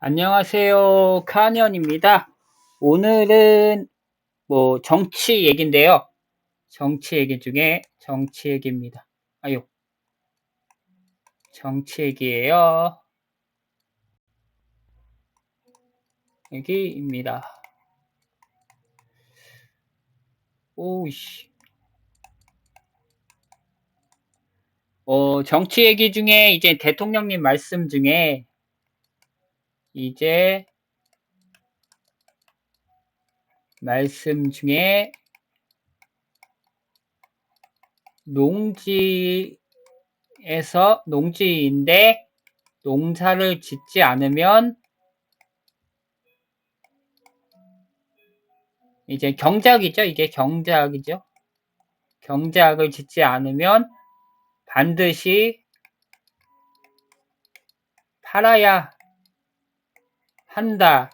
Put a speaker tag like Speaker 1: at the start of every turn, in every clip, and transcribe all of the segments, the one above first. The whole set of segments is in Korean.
Speaker 1: 안녕하세요. 카니언입니다. 오늘은 정치 얘기인데요. 정치 얘기 중에 정치 얘기입니다. 정치 얘기예요. 얘기입니다. 오우씨. 정치 얘기 중에 이제 대통령님 말씀 중에 농지인데 농사를 짓지 않으면 이제 경작이죠. 이게 경작이죠. 경작을 짓지 않으면 반드시 팔아야 한다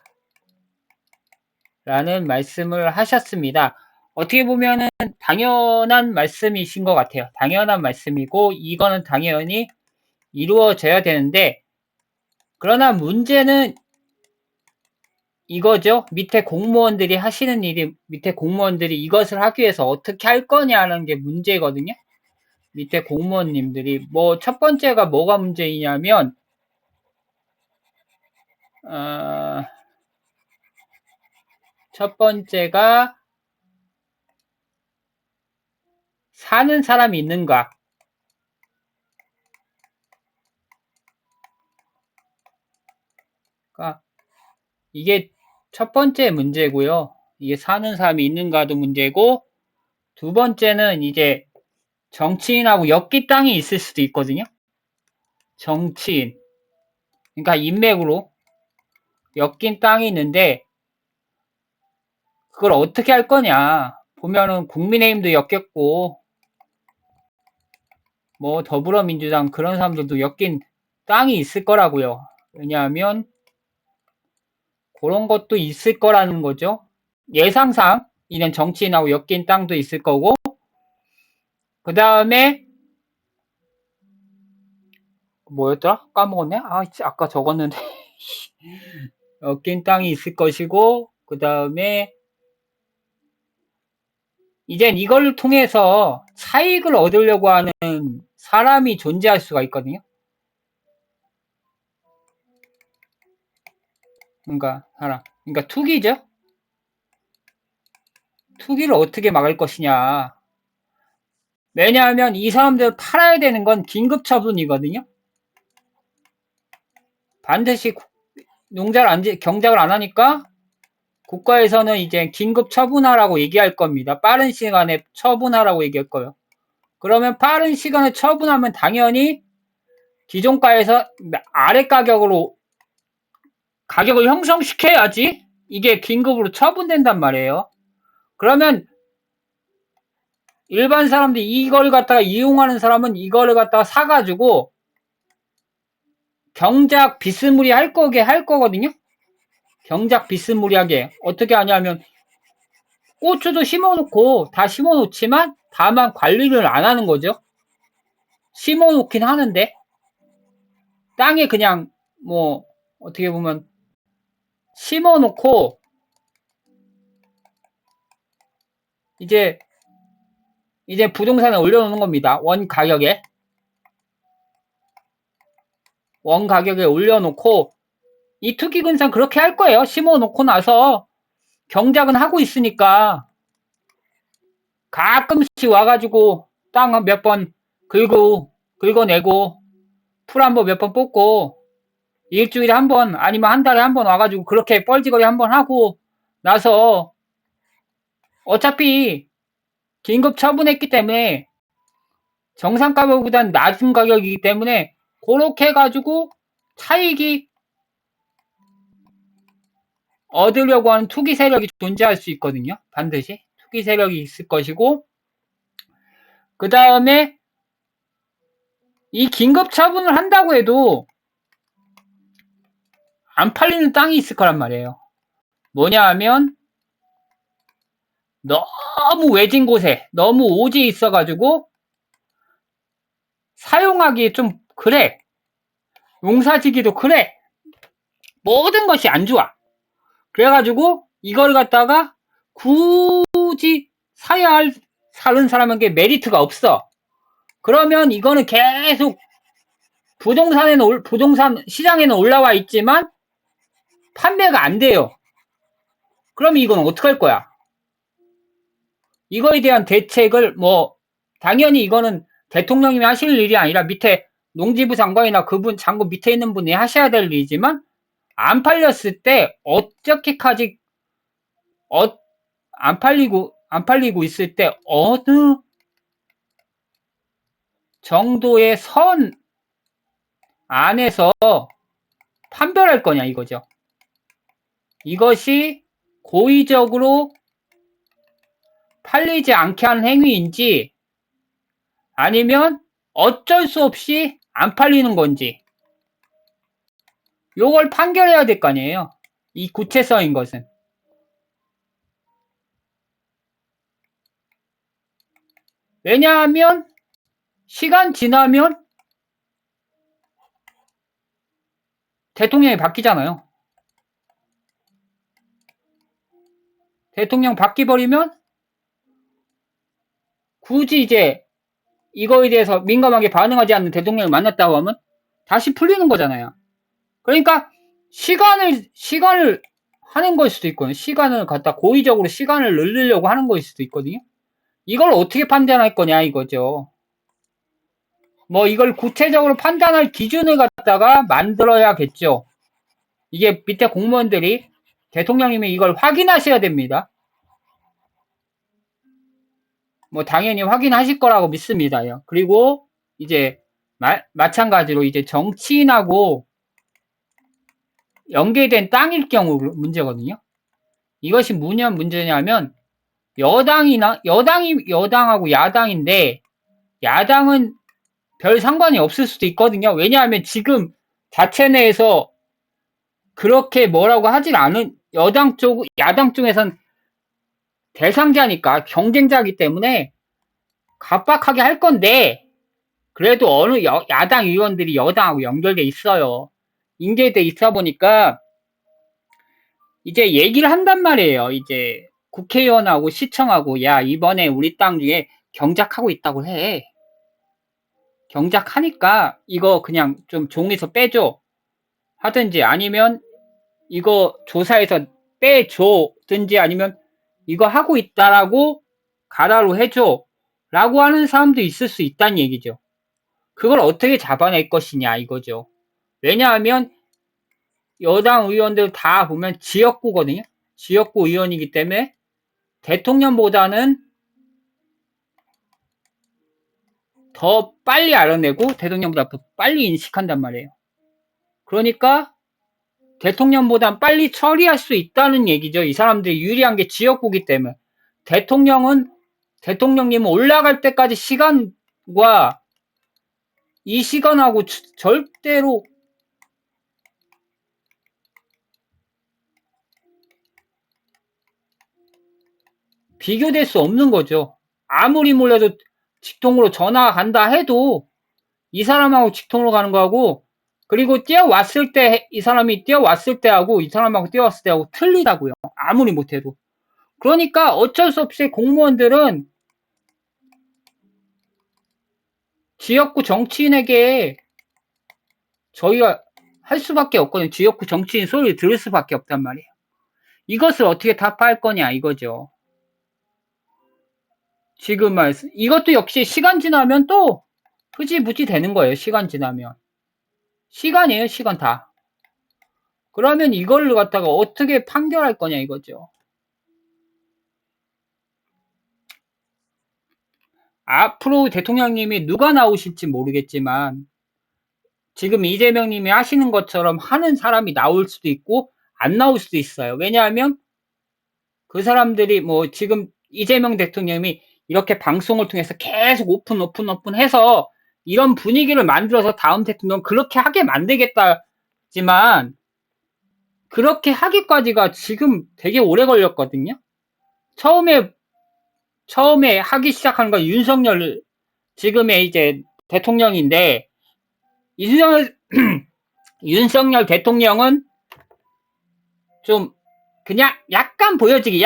Speaker 1: 라는 말씀을 하셨습니다. 어떻게 보면은 당연한 말씀이신 것 같아요. 당연한 말씀이고 이거는 당연히 이루어져야 되는데, 그러나 문제는 이거죠. 밑에 공무원들이 하시는 일이, 밑에 공무원들이 이것을 하기 위해서 어떻게 할 거냐는 게 문제거든요. 밑에 공무원님들이 첫 번째가 뭐가 문제이냐면 첫 번째가 사는 사람이 있는가. 그러니까 이게 첫 번째 문제고요. 이게 사는 사람이 있는가도 문제고, 두 번째는 이제 정치인하고 엮인 땅이 있을 수도 있거든요. 정치인. 그러니까 인맥으로 엮인 땅이 있는데, 그걸 어떻게 할 거냐. 보면은 국민의힘도 엮였고, 더불어민주당 그런 사람들도 엮인 땅이 있을 거라고요. 왜냐하면 그런 것도 있을 거라는 거죠. 예상상 이런 정치인하고 엮인 땅도 있을 거고, 그 다음에 뭐였더라? 까먹었네? 아까 적었는데. 엮인 땅이 있을 것이고, 그 다음에 이젠 이걸 통해서 차익을 얻으려고 하는 사람이 존재할 수가 있거든요. 그러니까 투기죠. 투기를 어떻게 막을 것이냐. 왜냐하면 이 사람들 팔아야 되는 건 긴급 처분이거든요. 반드시 경작을 안 하니까 국가에서는 이제 긴급 처분하라고 얘기할 겁니다. 빠른 시간에 처분하라고 얘기할 거예요. 그러면 빠른 시간에 처분하면 당연히 기존가에서 아래 가격을 형성시켜야지 이게 긴급으로 처분된단 말이에요. 그러면 일반 사람들이 이걸 갖다가 이용하는 사람은 이거를 갖다가 사가지고 경작 비스무리 할 거거든요. 경작 비스무리하게 어떻게 하냐면 고추도 심어놓고 다 심어놓지만 다만 관리를 안 하는 거죠. 심어놓긴 하는데 땅에 그냥 어떻게 보면 심어놓고 이제 부동산에 올려놓는 겁니다. 원 가격에 올려놓고 이 투기근상 그렇게 할 거예요. 심어놓고 나서 경작은 하고 있으니까 가끔씩 와가지고 땅 몇 번 긁어내고 풀 한 번 몇 번 뽑고 일주일에 한 번 아니면 한 달에 한 번 와가지고 그렇게 뻘짓거리 한 번 하고 나서 어차피 긴급 처분했기 때문에 정상 가격보다는 낮은 가격이기 때문에 그렇게 해가지고 차익이 얻으려고 하는 투기 세력이 존재할 수 있거든요. 반드시 투기 세력이 있을 것이고, 그 다음에 이 긴급 처분을 한다고 해도 안 팔리는 땅이 있을 거란 말이에요. 뭐냐 하면 너무 외진 곳에 너무 오지에 있어가지고 사용하기 좀 그래. 농사지기도 그래. 모든 것이 안 좋아. 그래가지고 이걸 갖다가 굳이 사는 사람에게 메리트가 없어. 그러면 이거는 계속 부동산 시장에는 올라와 있지만 판매가 안 돼요. 그러면 이건 어떡할 거야? 이거에 대한 대책을 당연히 이거는 대통령님이 하실 일이 아니라 밑에 농지부 장관이나 그분 장관 밑에 있는 분이 하셔야 될 일이지만 안 팔렸을 때 어떻게까지 안 팔리고 있을 때 어느 정도의 선 안에서 판별할 거냐 이거죠. 이것이 고의적으로 팔리지 않게 하는 행위인지 아니면 어쩔 수 없이 안 팔리는 건지 요걸 판결해야 될 거 아니에요. 이 구체성인 것은. 왜냐하면 시간 지나면 대통령이 바뀌잖아요. 대통령 바뀌버리면 굳이 이제 이거에 대해서 민감하게 반응하지 않는 대통령을 만났다고 하면 다시 풀리는 거잖아요. 그러니까 시간을 하는 걸 수도 있거든요. 시간을 갖다 고의적으로 시간을 늘리려고 하는 거일 수도 있거든요. 이걸 어떻게 판단할 거냐 이거죠. 이걸 구체적으로 판단할 기준을 갖다가 만들어야겠죠. 이게 밑에 공무원들이 대통령님이 이걸 확인하셔야 됩니다. 당연히 확인하실 거라고 믿습니다. 그리고 이제 마찬가지로 이제 정치인하고 연계된 땅일 경우 문제거든요. 이것이 무슨 문제냐면 여당하고 야당인데 야당은 별 상관이 없을 수도 있거든요. 왜냐하면 지금 자체 내에서 그렇게 뭐라고 하진 않은 야당 쪽에선 대상자니까 경쟁자이기 때문에 각박하게 할 건데 그래도 어느 야당 의원들이 여당하고 연결돼 있어요. 인계돼 있어 보니까 이제 얘기를 한단 말이에요. 이제 국회의원하고 시청하고 야 이번에 우리 땅 중에 경작하고 있다고 해. 경작하니까 이거 그냥 좀 종에서 빼줘 하든지 아니면 이거 조사해서 빼줘든지 아니면 이거 하고 있다라고 가라로 해줘 라고 하는 사람도 있을 수 있다는 얘기죠. 그걸 어떻게 잡아낼 것이냐 이거죠. 왜냐하면 여당 의원들 다 보면 지역구거든요. 지역구 의원이기 때문에 대통령보다는 더 빨리 알아내고 대통령보다 더 빨리 인식한단 말이에요. 그러니까 대통령보다 빨리 처리할 수 있다는 얘기죠. 이 사람들이 유리한 게 지역구기 때문에. 대통령님은 올라갈 때까지 시간과 이 시간하고 절대로 비교될 수 없는 거죠. 아무리 몰라도 직통으로 전화가 간다 해도 이 사람하고 직통으로 가는 거하고 그리고 이 사람이 뛰어왔을 때하고 이 사람하고 뛰어왔을 때하고 틀리다고요. 아무리 못해도. 그러니까 어쩔 수 없이 공무원들은 지역구 정치인에게 저희가 할 수밖에 없거든요. 지역구 정치인 소리를 들을 수밖에 없단 말이에요. 이것을 어떻게 타파할 거냐 이거죠. 지금 말씀 이것도 역시 시간 지나면 또 흐지부지 되는 거예요. 시간 지나면. 시간이에요. 시간 다. 그러면 이걸 갖다가 어떻게 판결할 거냐 이거죠. 앞으로 대통령님이 누가 나오실지 모르겠지만 지금 이재명님이 하시는 것처럼 하는 사람이 나올 수도 있고 안 나올 수도 있어요. 왜냐하면 그 사람들이 지금 이재명 대통령이 이렇게 방송을 통해서 계속 오픈 해서 이런 분위기를 만들어서 다음 대통령 그렇게 하게 만들겠다지만 그렇게 하기까지가 지금 되게 오래 걸렸거든요. 처음에 하기 시작한 건 윤석열 지금의 이제 대통령인데 윤석열 대통령은 좀 그냥 약간 보여지기,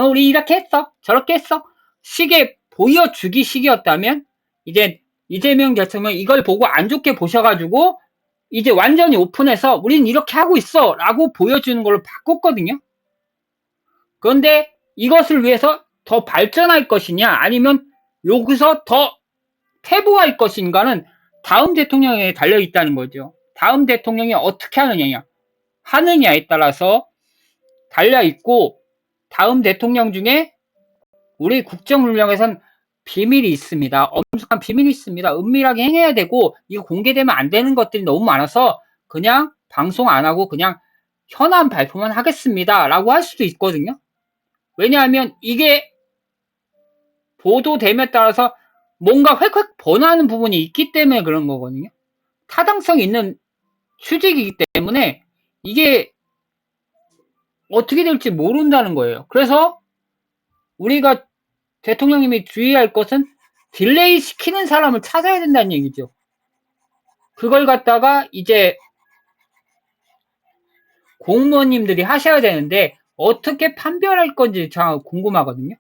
Speaker 1: 우리 이렇게 했어, 저렇게 했어, 식의 보여주기 식이었다면, 이제 이재명 대통령이 이걸 보고 안 좋게 보셔가지고, 이제 완전히 오픈해서, 우린 이렇게 하고 있어! 라고 보여주는 걸로 바꿨거든요? 그런데 이것을 위해서 더 발전할 것이냐, 아니면 여기서 더 퇴보할 것인가는 다음 대통령에 달려있다는 거죠. 다음 대통령이 어떻게 하느냐에 따라서 달려있고, 다음 대통령 중에 우리 국정운영에선 비밀이 있습니다. 엄숙한 비밀이 있습니다. 은밀하게 행해야 되고, 이거 공개되면 안 되는 것들이 너무 많아서 그냥 방송 안 하고 그냥 현안 발표만 하겠습니다. 라고 할 수도 있거든요. 왜냐하면 이게 보도됨에 따라서 뭔가 획획 번하는 부분이 있기 때문에 그런 거거든요. 타당성 있는 취직이기 때문에 이게 어떻게 될지 모른다는 거예요. 그래서 우리가 대통령님이 주의할 것은 딜레이 시키는 사람을 찾아야 된다는 얘기죠. 그걸 갖다가 이제 공무원님들이 하셔야 되는데 어떻게 판별할 건지 참 궁금하거든요.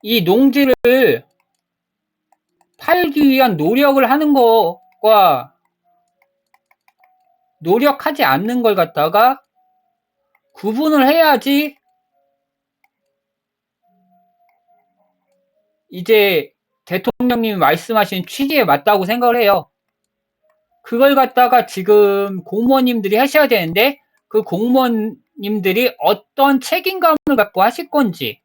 Speaker 1: 이 농지를 팔기 위한 노력을 하는 것과 노력하지 않는 걸 갖다가 구분을 해야지 이제 대통령님이 말씀하신 취지에 맞다고 생각을 해요. 그걸 갖다가 지금 공무원님들이 하셔야 되는데 그 공무원님들이 어떤 책임감을 갖고 하실 건지,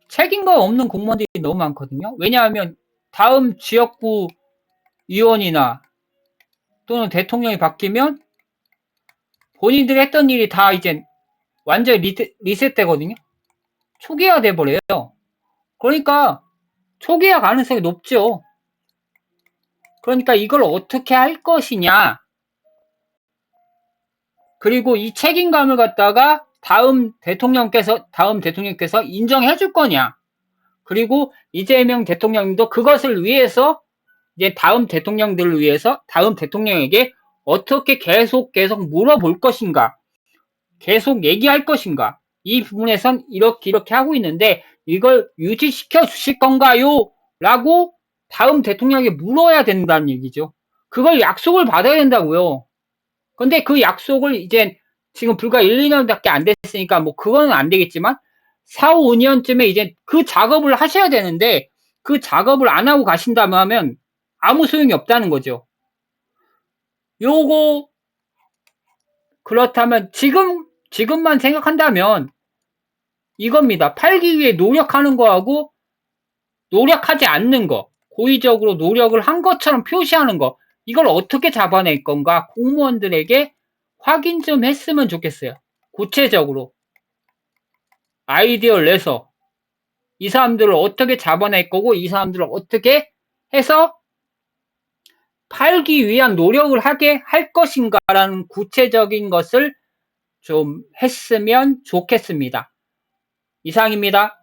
Speaker 1: 책임감 없는 공무원들이 너무 많거든요. 왜냐하면 다음 지역구 의원이나 또는 대통령이 바뀌면 본인들이 했던 일이 다 이제 완전히 리셋되거든요. 초기화 돼버려요. 그러니까 초기화 가능성이 높죠. 그러니까 이걸 어떻게 할 것이냐, 그리고 이 책임감을 갖다가 다음 대통령께서 인정해 줄 거냐, 그리고 이재명 대통령도 그것을 위해서 이제 다음 대통령들을 위해서 다음 대통령에게 어떻게 계속 물어볼 것인가, 계속 얘기할 것인가, 이 부분에선 이렇게 하고 있는데 이걸 유지시켜 주실 건가요? 라고 다음 대통령에게 물어야 된다는 얘기죠. 그걸 약속을 받아야 된다고요. 근데 그 약속을 이제 지금 불과 1, 2년밖에 안 됐으니까 뭐 그거는 안 되겠지만 4, 5년쯤에 이제 그 작업을 하셔야 되는데 그 작업을 안 하고 가신다면 아무 소용이 없다는 거죠. 요거 그렇다면 지금만 생각한다면 이겁니다. 팔기 위해 노력하는 거하고 노력하지 않는 거, 고의적으로 노력을 한 것처럼 표시하는 거, 이걸 어떻게 잡아낼 건가 공무원들에게 확인 좀 했으면 좋겠어요. 구체적으로 아이디어를 내서 이 사람들을 어떻게 잡아낼 거고 이 사람들을 어떻게 해서 팔기 위한 노력을 하게 할 것인가라는 구체적인 것을 좀 했으면 좋겠습니다. 이상입니다.